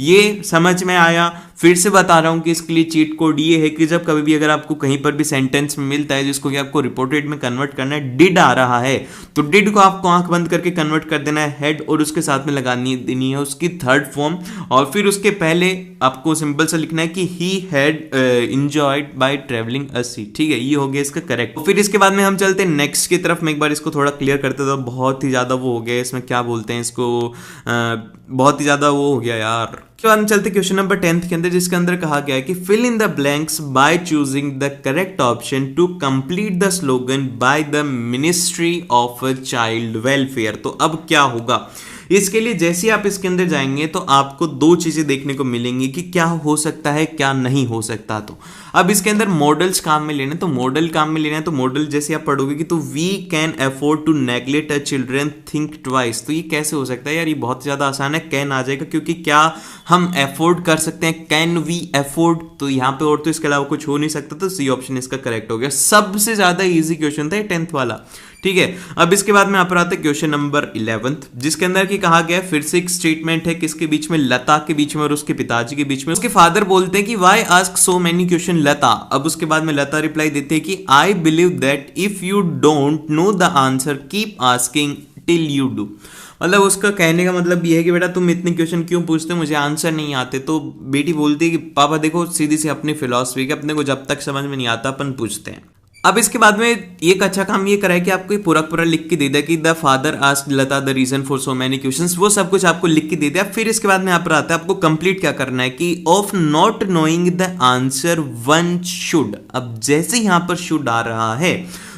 Speaker 1: ये समझ में आया? फिर से बता रहा हूं कि इसके लिए चीट कोड ये है कि जब कभी भी अगर आपको कहीं पर भी सेंटेंस में मिलता है जिसको कि आपको रिपोर्टेड में कन्वर्ट करना है, डिड आ रहा है, तो डिड को आपको आंख बंद करके कन्वर्ट कर देना है हेड और उसके साथ में लगानी देनी है उसकी थर्ड फॉर्म, और फिर उसके पहले आपको सिंपल सा लिखना है कि he had enjoyed by travelling a sea. ठीक है, ये हो गया इसका करेक्ट। फिर इसके बाद में हम चलते हैं नेक्स्ट की तरफ। मैं एक बार इसको थोड़ा क्लियर करते तो बहुत ही ज्यादा वो हो गया, इसमें क्या बोलते हैं इसको, बहुत ही ज्यादा वो हो गया यार। उसके बाद हम चलते क्वेश्चन नंबर 10 के अंदर, जिसके अंदर कहा गया है कि fill in the blanks by choosing the correct option to complete the slogan by the ministry of child welfare. तो अब क्या होगा इसके लिए, जैसे आप इसके अंदर जाएंगे तो आपको दो चीजें देखने को मिलेंगी कि क्या हो सकता है क्या नहीं हो सकता। तो अब इसके अंदर मॉडल्स काम में लेने, तो मॉडल काम में लेना है, तो मॉडल जैसे आप पढ़ोगे कि तो we can afford to neglect a children think twice. तो ये कैसे हो सकता है यार, ये बहुत ज्यादा आसान है, कैन आ जाएगा, क्योंकि क्या हम अफोर्ड कर सकते हैं, कैन वी अफोर्ड, तो यहाँ पे और तो इसके अलावा कुछ हो नहीं सकता, तो सी ऑप्शन इसका करेक्ट हो गया। सबसे ज्यादा इजी क्वेश्चन था 10th वाला। ठीक है। अब इसके बाद में यहाँ पर आता है क्वेश्चन नंबर 11, जिसके अंदर की कहा गया है, फिर से एक स्टेटमेंट है किसके बीच में, लता के बीच में और उसके पिताजी के बीच में। उसके फादर बोलते हैं कि why ask so many question Lata. अब उसके बाद में लता रिप्लाई देते हैं कि I believe that if you don't know the answer keep asking till you do. मतलब उसका कहने का मतलब ये है कि बेटा तुम इतने क्वेश्चन क्यों पूछते हो, मुझे आंसर नहीं आते। तो बेटी बोलती है कि पापा देखो सीधी सी अपनी फिलॉसफी है, अपने को जब तक समझ में नहीं आता अपन पूछते हैं। अब इसके बाद में एक अच्छा काम ये करा है कि आपको पूरा पूरा लिख के दे दिया कि the father asked Lata the reason for so many questions, वो सब कुछ आपको लिख के दे दिया। फिर इसके बाद में यहाँ पर आता है आपको कंप्लीट क्या करना है कि of not knowing the answer one should. अब जैसे यहाँ पर शुड आ रहा है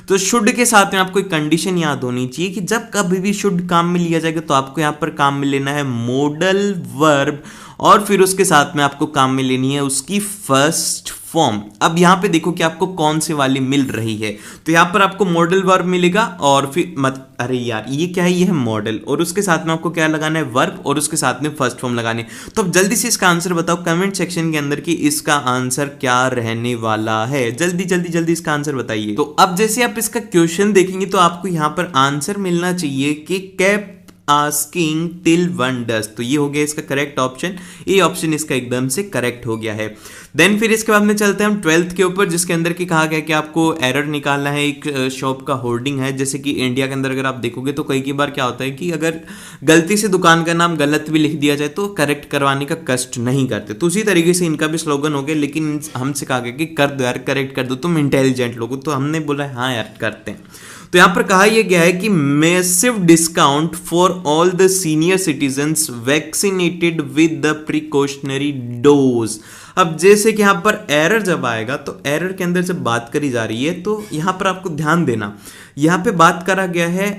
Speaker 1: तो शुड के साथ में आपको एक कंडीशन याद होनी चाहिए कि जब कभी भी शुड काम में लिया जाएगा तो आपको यहाँ पर काम में लेना है मॉडल वर्ब, और फिर उसके साथ में आपको काम में लेनी है उसकी फर्स्ट फॉर्म। अब यहाँ पे देखो कि आपको कौन से वाली मिल रही है, तो यहाँ पर आपको मॉडल वर्ब मिलेगा और फिर अरे यार ये क्या है, ये है मॉडल और उसके साथ में आपको क्या लगाना है, वर्ब, और उसके साथ में फर्स्ट फॉर्म लगाने। तो अब जल्दी से इसका आंसर बताओ कमेंट सेक्शन के अंदर कि इसका आंसर क्या रहने वाला है। जल्दी जल्दी जल्दी इसका आंसर बताइए। तो अब जैसे आप इसका क्वेश्चन देखेंगे तो आपको यहाँ पर आंसर मिलना चाहिए कि cap asking till one does. तो ये हो गया इसका करेक्ट ऑप्शन, ये ऑप्शन इसका एकदम से करेक्ट हो गया है। देन फिर इसके बाद में चलते हैं हम 12th के ऊपर, जिसके अंदर की कहा गया कि आपको एरर निकालना है। एक शॉप का होर्डिंग है, जैसे कि इंडिया के अंदर अगर आप देखोगे तो कई बार क्या होता है कि अगर गलती से दुकान का नाम गलत भी लिख दिया जाए तो करेक्ट करवाने का कष्ट नहीं करते। तो उसी तरीके से इनका भी स्लोगन हो गया, लेकिन हमसे कहा गया कि कर दो यार, करेक्ट कर दो, तुम इंटेलिजेंट लोग हो। तो हमने बोला हाँ यार करते हैं। तो यहां पर कहा यह गया है कि massive discount for all the senior citizens vaccinated with the precautionary dose. अब जैसे कि यहां पर एरर जब आएगा तो एरर के अंदर जब बात करी जा रही है तो यहां पर आपको ध्यान देना, यहां पे बात करा गया है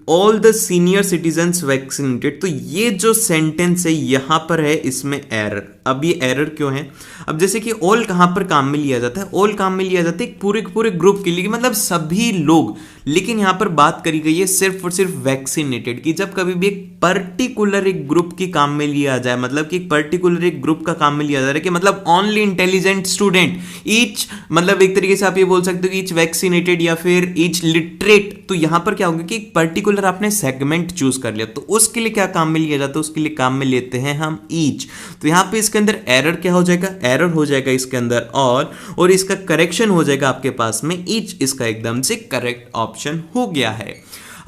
Speaker 1: all the senior citizens vaccinated. तो ये जो सेंटेंस है यहां पर है, इसमें एरर। अब ये एरर क्यों है, अब जैसे कि ऑल कहां पर काम में लिया जाता है, ऑल काम में लिया जाता है एक पूरे पूरे ग्रुप के लिए, मतलब सभी लोग। लेकिन यहां पर बात करी गई है सिर्फ और सिर्फ वैक्सीनेटेड की। जब कभी भी एक पर्टिकुलर एक ग्रुप की काम में लिया जाए, मतलब कि एक पर्टिकुलर एक ग्रुप का काम में लिया जा रहा है कि मतलब ओनली इंटेलिजेंट स्टूडेंट ईच, मतलब एक तरीके से आप ये बोल सकते हो कि ईच वैक्सीनेटेड या फिर ईच लिटरेट। तो यहां पर क्या होगा कि एक पर्टिकुलर आपने सेगमेंट चूज कर लिया, तो उसके लिए क्या काम में लिया जाता है, उसके लिए काम में लेते हैं हम ईच। तो यहां पे इसके अंदर एरर क्या हो जाएगा, एरर हो जाएगा इसके अंदर और इसका करेक्शन हो जाएगा आपके पास में ईच। इसका एकदम से करेक्ट ऑप्शन हो गया है।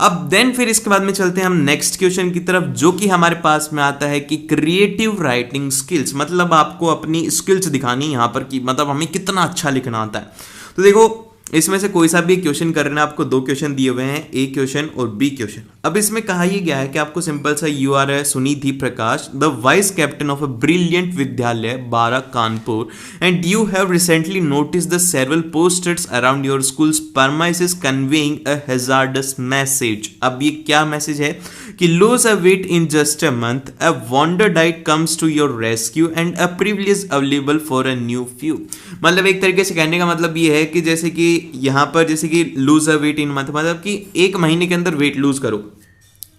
Speaker 1: अब देन फिर इसके बाद में चलते हैं हम नेक्स्ट क्वेश्चन की तरफ, जो कि हमारे पास में आता है कि क्रिएटिव राइटिंग स्किल्स, मतलब आपको अपनी स्किल्स दिखानी यहां पर कि मतलब हमें कितना अच्छा लिखना आता है। तो देखो इसमें से कोई सा भी क्वेश्चन करना है, आपको दो क्वेश्चन दिए हुए हैं, ए क्वेश्चन और बी क्वेश्चन। अब इसमें कहा यह गया है कि आपको सिंपल सा you are Sunidhi Prakash, the vice captain of a brilliant Vidyalaya Barra Kanpur, and you have recently notice the several posters around your school's premises conveying a hazardous message. अब ये क्या मैसेज है कि lose a weight in just a month, a wonder diet comes to your rescue and a privilege available for a new few. मतलब एक तरीके से कहने का मतलब ये है कि जैसे कि यहां पर जैसे कि lose a weight in month, मतलब कि एक महीने के अंदर वेट लूज करो।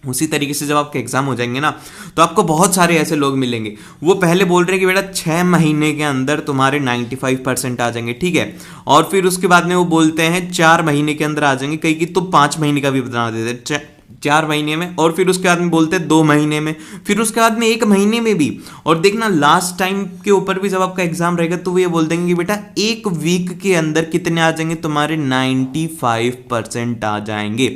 Speaker 1: उसी तरीके से जब आपके एग्जाम हो जाएंगे ना तो आपको बहुत सारे ऐसे लोग मिलेंगे, वो पहले बोल रहे हैं कि बेटा 6 महीने के अंदर तुम्हारे 95% आ जाएंगे, ठीक है। और फिर उसके बाद में वो बोलते हैं 4 महीने के अंदर आ जाएंगे, कहीं कि तो 5 महीने का भी बता देते 4 महीने में, और फिर उसके बाद में बोलते हैं 2 महीने में, फिर उसके बाद में 1 महीने में भी। और देखना लास्ट टाइम के ऊपर भी जब आपका एग्जाम रहेगा तो वो ये बोल देंगे बेटा 1 वीक के अंदर कितने आ जाएंगे तुम्हारे 95% आ जाएंगे।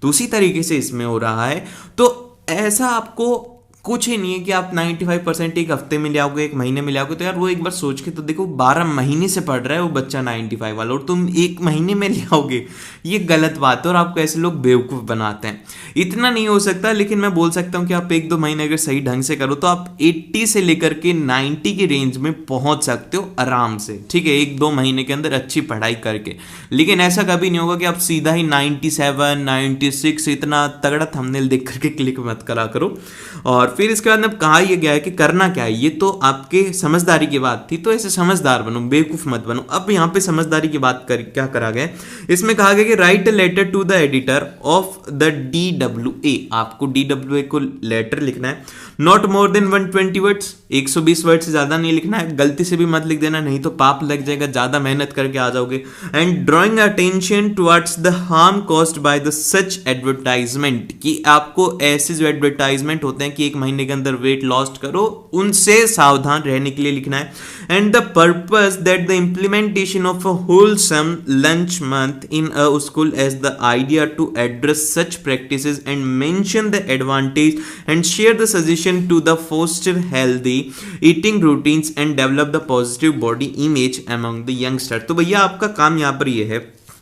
Speaker 1: तो उसी तरीके से इसमें हो रहा है। तो ऐसा आपको कुछ ही नहीं है कि आप 95% एक हफ्ते में ले आओगे, 1 महीने में ले आओगे। तो यार वो एक बार सोच के तो देखो, 12 महीने से पढ़ रहा है वो बच्चा 95 वाला, और तुम 1 महीने में ले आओगे, ये गलत बात है। और आपको ऐसे लोग बेवकूफ़ बनाते हैं। इतना नहीं हो सकता, लेकिन मैं बोल सकता हूँ कि आप 1-2 महीने अगर सही ढंग से करो तो आप 80 से लेकर के 90 की रेंज में पहुंच सकते हो आराम से, ठीक है, 1-2 महीने के अंदर अच्छी पढ़ाई करके। लेकिन ऐसा कभी नहीं होगा कि आप सीधा ही 97, 96 इतना तगड़ा थंबनेल देख करके क्लिक मत करा करो। और फिर इसके बाद में कहा यह गया है कि करना क्या है, ये तो आपके समझदारी की बात थी, तो ऐसे समझदार बनो, बेवकूफ मत बनो। अब यहाँ पे समझदारी की बात कर क्या करा गया, इसमें कहा गया कि write a letter to the editor of the DWA। आपको DWA को लेटर लिखना है, not more than 120 words, 120 word से ज़्यादा नहीं लिखना है, गलती से भी मत लिख देना, नहीं तो पाप लग जाएगा, ज़्यादा मेहनत करके आ जाओगे। And drawing attention towards the harm caused by the such advertisement, कि आपको ऐसे जो एडवर्टाइजमेंट होते हैं कि 1 महीने के अंदर वेट लॉस करो, उनसे सावधान रहने के लिए लिखना है। And the purpose that the implementation of a wholesome lunch month in a school as the idea to address such practices and mention the advantage and share the suggestion to the foster healthy eating routines and develop the positive body image among the youngster. तो भैया आपका काम यहाँ पर ये है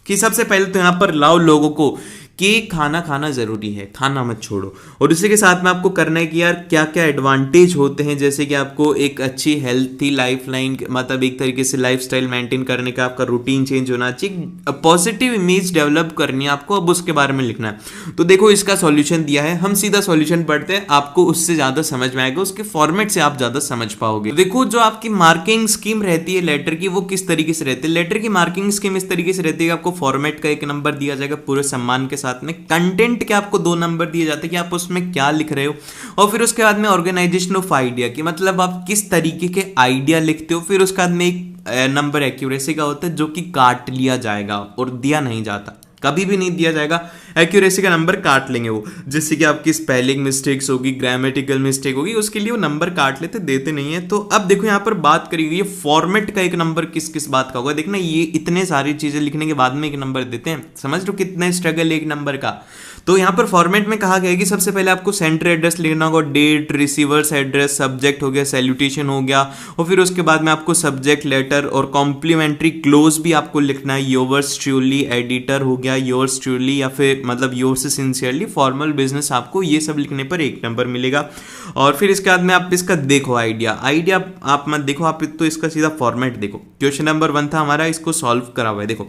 Speaker 1: कि सबसे पहले तो यहाँ पर लाओ लोगों को कि खाना खाना जरूरी है, खाना मत छोड़ो। और इसी के साथ में आपको करना है कि यार क्या क्या एडवांटेज होते हैं, जैसे कि आपको एक अच्छी हेल्थी लाइफ लाइन, मतलब एक तरीके से लाइफस्टाइल मेंटेन करने का आपका रूटीन चेंज होना चाहिए, पॉजिटिव इमेज डेवलप करनी है आपको, अब उसके बारे में लिखना है। तो देखो इसका सॉल्यूशन दिया है, हम सीधा सॉल्यूशन पढ़ते हैं, आपको उससे ज्यादा समझ में आएगा, उसके फॉर्मेट से आप ज्यादा समझ पाओगे। देखो जो आपकी मार्किंग स्कीम रहती है लेटर की, वो किस तरीके से रहती है। लेटर की मार्किंग स्कीम इस तरीके से रहती है कि आपको फॉर्मेट का 1 नंबर दिया जाएगा पूरे सम्मान के साथ में, कंटेंट के आपको 2 नंबर दिए जाते हैं कि आप उसमें क्या लिख रहे हो, और फिर उसके बाद में ऑर्गेनाइजेशन ऑफ आइडिया की मतलब आप किस तरीके के आइडिया लिखते हो। फिर उसके बाद में एक नंबर एक्यूरेसी का होता है जो कि काट लिया जाएगा और दिया नहीं जाता, कभी भी नहीं दिया जाएगा, एक्यूरेसी का नंबर काट लेंगे वो, जिससे कि आपकी स्पेलिंग मिस्टेक्स होगी, ग्रामेटिकल मिस्टेक होगी, उसके लिए वो नंबर काट लेते, देते नहीं है। तो अब देखो यहाँ पर बात करी गई है फॉर्मेट का 1 नंबर किस किस बात का होगा। देखना ये इतने सारी चीजें लिखने के बाद में 1 नंबर देते हैं, समझ लो कितना स्ट्रगल है 1 नंबर का। तो यहाँ पर फॉर्मेट में कहा गया है कि सबसे पहले आपको सेंटर एड्रेस लिखना होगा, डेट, रिसीवर्स एड्रेस, सब्जेक्ट हो गया, सैल्यूटेशन हो गया, और फिर उसके बाद में आपको सब्जेक्ट लेटर और कॉम्प्लीमेंट्री क्लोज भी आपको लिखना है। योवर्स ट्रूली एडिटर हो गया, योर्स ट्रूली या फिर मतलब योर्स सिंसियरली फॉर्मल बिजनेस, आपको ये सब लिखने पर 1 नंबर मिलेगा। और फिर इसके बाद में आप इसका देखो आइडिया आप मत देखो, आप तो इसका सीधा फॉर्मेट देखो। क्वेश्चन नंबर 1 था हमारा, इसको सॉल्व करा हुआ है देखो।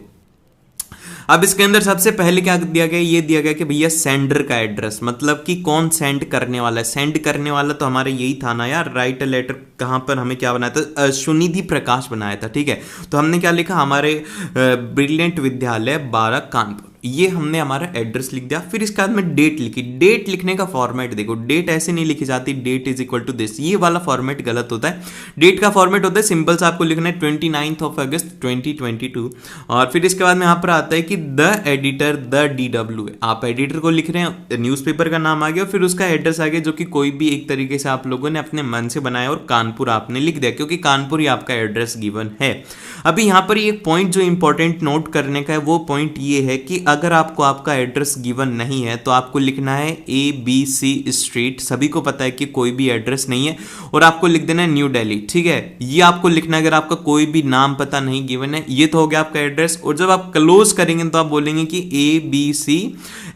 Speaker 1: अब इसके अंदर सबसे पहले क्या दिया गया, ये दिया गया कि भैया सेंडर का एड्रेस, मतलब कि कौन सेंड करने वाला है। सेंड करने वाला तो हमारा यही था ना यार, राइट अ लेटर, कहाँ पर हमें क्या बनाया था, सुनिधि प्रकाश बनाया था, ठीक है। तो हमने क्या लिखा, हमारे ब्रिलियंट विद्यालय 12 कानपुर, ये हमने हमारा एड्रेस लिख दिया। फिर इसके बाद में डेट लिखी। डेट लिखने का फॉर्मेट देखो, डेट ऐसे नहीं लिखी जाती, date is equal to this, ये वाला फॉर्मेट गलत होता है। डेट का फॉर्मेट होता है सिंपल सा, आपको लिखना है 29 अगस्त 2022। और फिर इसके बाद में यहाँ पर आता है कि द एडिटर द DW है, आप एडिटर को लिख रहे हैं, न्यूज़पेपर का नाम आ गया, फिर उसका एड्रेस आ गया जो कि कोई भी एक तरीके से आप लोगों ने अपने मन से बनाया, और कानपुर आपने लिख दिया क्योंकि कानपुर ही आपका एड्रेस गिवन है। अभी यहाँ पर एक पॉइंट जो इंपॉर्टेंट नोट करने का है, वो पॉइंट ये है कि अगर आपको आपका एड्रेस गिवन नहीं है तो आपको लिखना है ABC स्ट्रीट, सभी को पता है कि कोई भी एड्रेस नहीं है, और आपको लिख देना है न्यू दिल्ली, ठीक है। ये आपको लिखना है अगर आपका कोई भी नाम पता नहीं गिवन है, ये तो हो गया आपका एड्रेस। और जब आप क्लोज करेंगे तो आप बोलेंगे कि ABC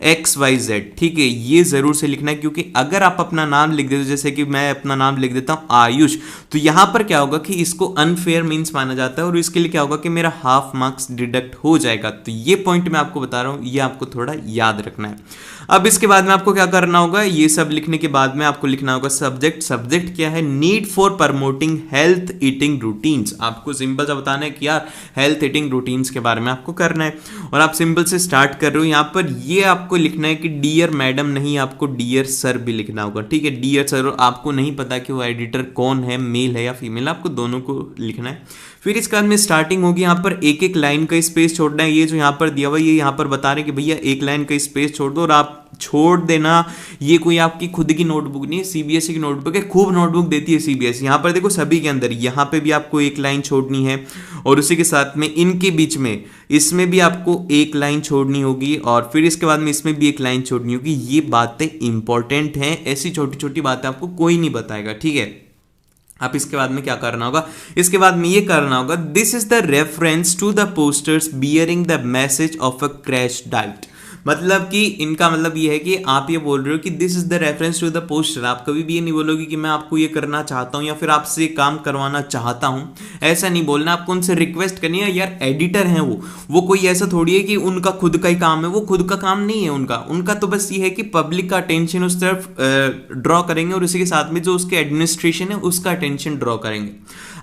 Speaker 1: XYZ, ठीक है, ये जरूर से लिखना है, क्योंकि अगर आप अपना नाम लिख देते, जैसे कि मैं अपना नाम लिख देता हूं आयुष, तो यहां पर क्या होगा कि इसको अनफेयर मींस माना जाता है, और इसके लिए क्या होगा कि मेरा हाफ मार्क्स डिडक्ट हो जाएगा। तो ये पॉइंट मैं आपको बता रहा हूं, ये आपको थोड़ा याद रखना है। अब इसके बाद में आपको क्या करना होगा, ये सब लिखने के बाद में आपको लिखना होगा सब्जेक्ट। सब्जेक्ट क्या है, need for promoting health eating routines, आपको सिंपल सा बताना है कि यार हेल्थ ईटिंग रूटीन्स के बारे में आपको करना है, और आप सिंपल से स्टार्ट कर रहे हो। यहाँ पर ये आपको लिखना है कि डियर मैडम नहीं, आपको डियर सर भी लिखना होगा, ठीक है, डियर सर। आपको नहीं पता कि वो एडिटर कौन है, मेल है या फीमेल, आपको दोनों को लिखना है। फिर इसके बाद में स्टार्टिंग होगी, यहाँ पर एक एक लाइन का स्पेस छोड़ना है, ये जो यहाँ पर दिया हुआ ये यहाँ पर बता रहे हैं कि भैया 1 लाइन का स्पेस छोड़ दो, और आप छोड़ देना, ये कोई आपकी खुद की नोटबुक नहीं है, सीबीएसई की नोटबुक है, खूब नोटबुक देती है सीबीएसई। यहाँ पर देखो सभी के अंदर, यहाँ पे भी आपको 1 लाइन छोड़नी है, और उसी के साथ में इनके बीच में इसमें भी आपको 1 लाइन छोड़नी होगी, और फिर इसके बाद में इसमें भी 1 लाइन छोड़नी होगी। ये बातें इंपॉर्टेंट हैं, ऐसी छोटी छोटी बातें आपको कोई नहीं बताएगा, ठीक है। अब इसके बाद में क्या करना होगा, इसके बाद में ये करना होगा, this is the reference to the posters bearing the message of a crash diet, मतलब कि इनका मतलब ये है कि आप ये बोल रहे हो कि this is the reference to the poster. आप कभी भी ये नहीं बोलोगे कि मैं आपको ये करना चाहता हूँ या फिर आपसे काम करवाना चाहता हूँ, ऐसा नहीं बोलना, आपको उनसे रिक्वेस्ट करनी है। यार एडिटर हैं वो कोई ऐसा थोड़ी है कि उनका खुद का ही काम है, वो खुद का काम नहीं है उनका तो बस ये है कि पब्लिक का अटेंशन उस तरफ ड्रॉ करेंगे, और उसी के साथ में जो उसके एडमिनिस्ट्रेशन है उसका अटेंशन ड्रॉ करेंगे।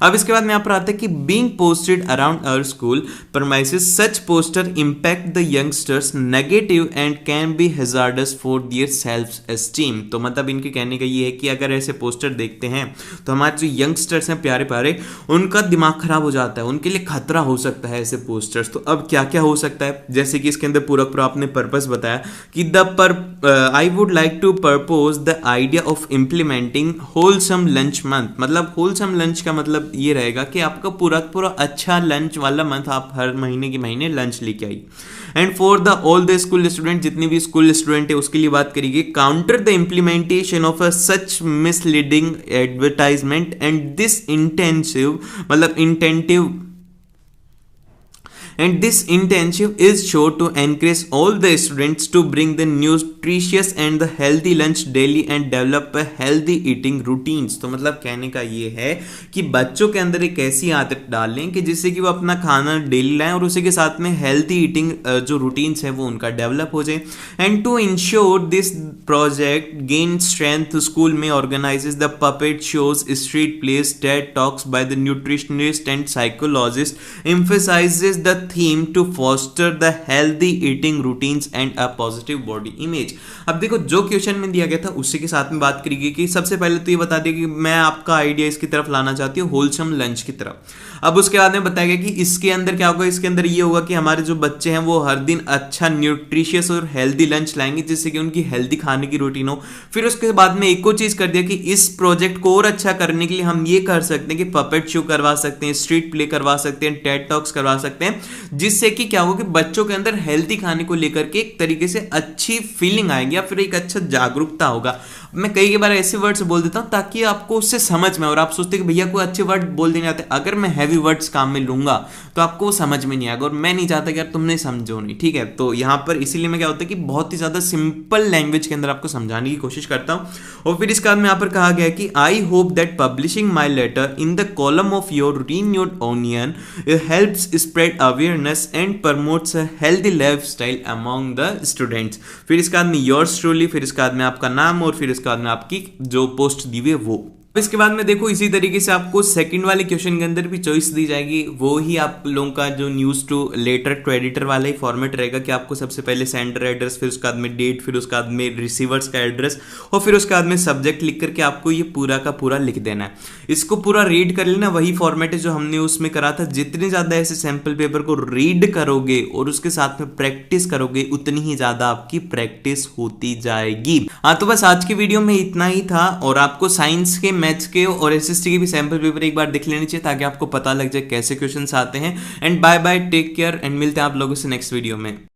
Speaker 1: अब इसके बाद में यहाँ पर आता है कि being posted around our school premises such poster impact the youngsters negative and can be hazardous for their self esteem। तो मतलब इनके कहने का ये है कि अगर ऐसे पोस्टर देखते हैं तो हमारे जो यंगस्टर्स हैं प्यारे प्यारे, उनका दिमाग खराब हो जाता है, उनके लिए खतरा हो सकता है ऐसे पोस्टर्स। तो अब क्या क्या हो सकता है, जैसे कि इसके अंदर पूरा पूरा आपने पर्पस बताया कि I would like to propose the idea of implementing wholesome lunch month. मतलब होलसम लंच का मतलब ये रहेगा कि आपका पूरा पूरा अच्छा लंच वाला मंथ, आप हर महीने के महीने लंच लेके आई। And for the all the school student, जितनी भी स्कूल स्टूडेंट है उसके लिए बात करिए, counter the implementation of a such misleading advertisement and this intensive मतलब intentive and this intensive is sure to encourage all the students to bring the nutritious and the healthy lunch daily and develop a healthy eating routines। तो मतलब कहने का ये है कि बच्चों के अंदर एक ऐसी आदत डालें कि जिससे कि वो अपना खाना डेली लाएं और उसी के साथ में हेल्थी ईटिंग जो रूटीन्स है वो उनका डेवलप हो जाए। And to ensure this project gain strength, school में organises the puppet shows, street plays, TED talks by the nutritionist and psychologist, emphasizes the theme to foster the healthy eating routines and a positive body image। अब देखो जो question में दिया गया था उसी के साथ में बात करेंगे कि सबसे पहले तो ये बता दिया कि मैं आपका आइडिया इसकी तरफ लाना चाहती हूँ होलसम लंच की तरफ। अब उसके बाद में बताया गया कि इसके अंदर क्या होगा, इसके अंदर ये होगा कि हमारे जो बच्चे हैं वो हर दिन अच्छा न्यूट्रिशियस और हेल्दी लंच लाएंगे जिससे कि उनकी हेल्दी खाने की रूटीन हो। फिर उसके बाद में एक और चीज कर दिया कि इस प्रोजेक्ट को और अच्छा करने के लिए हम ये कर सकते हैं कि पपेट शो करवा सकते हैं, स्ट्रीट प्ले करवा सकते हैं, टेड टॉक्स करवा सकते हैं, जिससे कि क्या होगा कि बच्चों के अंदर हेल्दी खाने को लेकर के एक तरीके से अच्छी फीलिंग आएगी या फिर एक अच्छा जागरूकता होगा। मैं कई बार ऐसे वर्ड्स बोल देता हूं ताकि आपको उससे समझ में, और आप सोचते कि भैया कोई अच्छे वर्ड बोल देने आते, अगर मैं हैवी वर्ड्स काम में लूंगा तो आपको समझ में नहीं आएगा और मैं नहीं चाहता कि यार तुमने समझो नहीं, ठीक है। तो यहां पर इसीलिए मैं क्या होता है कि बहुत ही ज्यादा सिंपल लैंग्वेज के अंदर आपको समझाने की कोशिश करता हूं। और फिर इसके बाद में यहां पर कहा गया कि I hope that publishing my letter in the column of your routine your onion helps spread awareness and promotes a healthy lifestyle among the students. फिर इसके बाद में योर्स ट्रूली, फिर इसके बाद में आपका नाम और फिर इसके बाद में आपकी जो पोस्ट दी हुई है वो। इसके बाद में देखो इसी तरीके से आपको सेकंड वाले क्वेश्चन के अंदर भी चॉइस दी जाएगी, वो ही आप लोगों का जो news to letter to editor वाला ही फॉर्मेट रहेगा कि आपको सबसे पहले सेंडर एड्रेस, फिर उसके बाद में डेट, फिर उसके बाद में रिसीवर्स का एड्रेस और फिर उसके बाद में सब्जेक्ट लिख करके आपको ये पूरा का पूरा लिख देना है। इसको पूरा रीड कर लेना, वही फॉर्मेट है जो हमने उसमें करा था। जितने ज्यादा ऐसे सैंपल पेपर को रीड करोगे और उसके साथ में प्रैक्टिस करोगे उतनी ही ज्यादा आपकी प्रैक्टिस होती जाएगी। हाँ तो बस आज की वीडियो में इतना ही था और आपको साइंस के, मैथ्स के और एसएसटी के भी सैंपल पेपर एक बार देख लेने चाहिए ताकि आपको पता लग जाए कैसे क्वेश्चंस आते हैं। And bye bye, take care and मिलते हैं आप लोगों से नेक्स्ट वीडियो में।